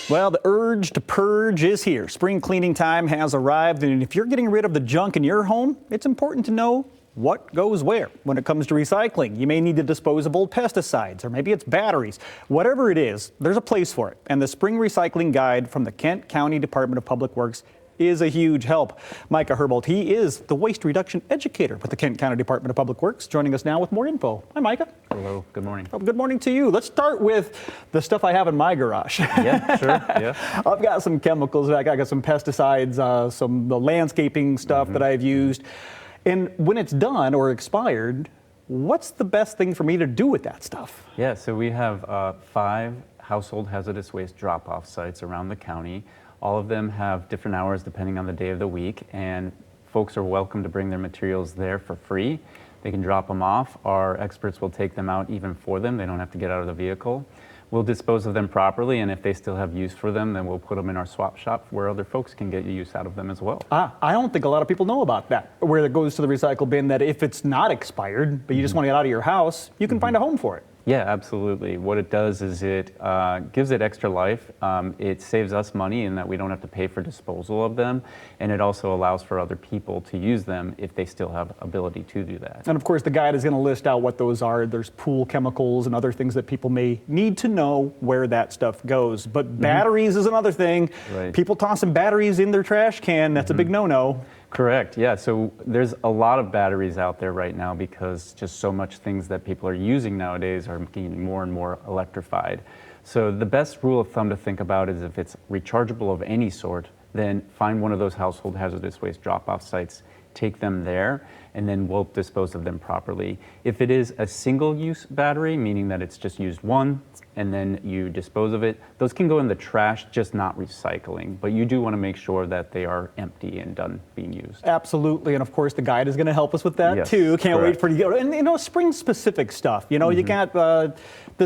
Well, the urge to purge is here. Spring cleaning time has arrived, and if you're getting rid of the junk in your home, it's important to know what goes where. When it comes to recycling, you may need to dispose of old pesticides, or maybe it's batteries. Whatever it is, there's a place for it. And the Spring Recycling Guide from the Kent County Department of Public Works is a huge help. Micah Herbold, he is the waste reduction educator with the Kent County Department of Public Works, joining us now with more info. Hi, Micah. Hello, good morning. Oh, good morning to you. Let's start with the stuff I have in my garage. Yeah, sure, yeah. I've got some chemicals, I got some pesticides, some the landscaping stuff that I've used. And when it's done or expired, what's the best thing for me to do with that stuff? Yeah, so we have 5 household hazardous waste drop-off sites around the county. All of them have different hours depending on the day of the week, and folks are welcome to bring their materials there for free. They can drop them off. Our experts will take them out even for them. They don't have to get out of the vehicle. We'll dispose of them properly, and if they still have use for them, then we'll put them in our swap shop where other folks can get use out of them as well. I don't think a lot of people know about that, where it goes to the recycle bin, that if it's not expired, but you just want to get out of your house, you can find a home for it. Yeah, absolutely. What it does is it gives it extra life. It saves us money in that we don't have to pay for disposal of them, and it also allows for other people to use them if they still have ability to do that. And of course, the guide is going to list out what those are. There's pool chemicals and other things that people may need to know where that stuff goes. But batteries is another thing. Right. People tossing batteries in their trash can, that's a big no-no. Correct, yeah. So there's a lot of batteries out there right now because just so much things that people are using nowadays are getting more and more electrified. So the best rule of thumb to think about is if it's rechargeable of any sort, then find one of those household hazardous waste drop-off sites, take them there, and then we'll dispose of them properly. If it is a single-use battery, meaning that it's just used one, and then you dispose of it, those can go in the trash, just not recycling. But you do want to make sure that they are empty and done being used. Absolutely, and of course the guide is going to help us with that too. Can't wait for you to go. And you know, spring-specific stuff. You know, you got the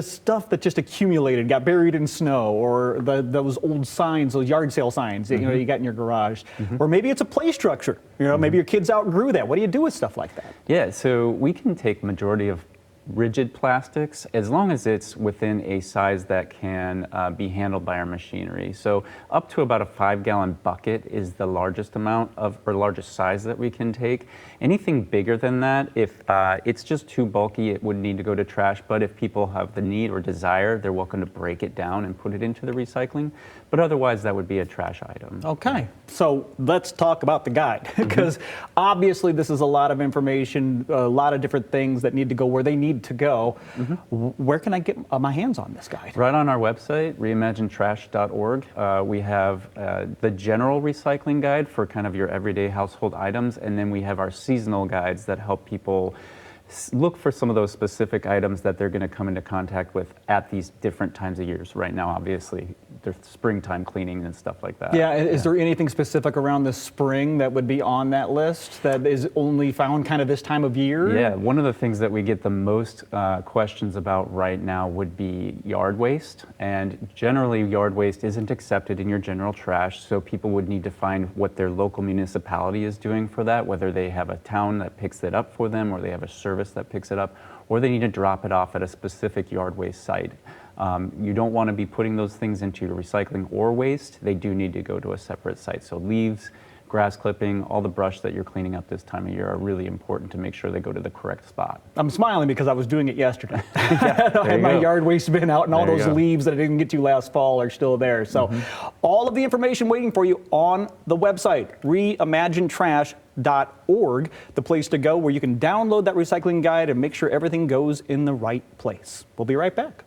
stuff that just accumulated, got buried in snow, or those old signs, those yard sale signs that you got in your garage, or maybe it's a play structure. You know, maybe your kids outgrew that. What do you do with stuff like that? Yeah, so we can take majority of rigid plastics as long as it's within a size that can be handled by our machinery. So up to about a 5-gallon bucket is the largest amount of, or largest size that we can take. Anything bigger than that, if it's just too bulky, it would need to go to trash. But if people have the need or desire, they're welcome to break it down and put it into the recycling. But otherwise, that would be a trash item. Okay, so let's talk about the guide, because obviously this is a lot of information, a lot of different things that need to go where they need to go. Where can I get my hands on this guide? Right on our website, reimaginetrash.org. We have the general recycling guide for kind of your everyday household items, and then we have our seasonal guides that help people look for some of those specific items that they're going to come into contact with at these different times of years. Right now, obviously, there's springtime cleaning and stuff like that. Yeah, is there anything specific around the spring that would be on that list that is only found kind of this time of year? Yeah, one of the things that we get the most questions about right now would be yard waste. And generally, yard waste isn't accepted in your general trash, so people would need to find what their local municipality is doing for that, whether they have a town that picks it up for them or they have a service that picks it up, or they need to drop it off at a specific yard waste site. You don't want to be putting those things into your recycling or waste. They do need to go to a separate site. So leaves, grass clipping, all the brush that you're cleaning up this time of year are really important to make sure they go to the correct spot. I'm smiling because I was doing it yesterday. I had my yard waste bin out, and all those leaves that I didn't get to last fall are still there. So all of the information waiting for you on the website, reimaginetrash.org, the place to go where you can download that recycling guide and make sure everything goes in the right place. We'll be right back.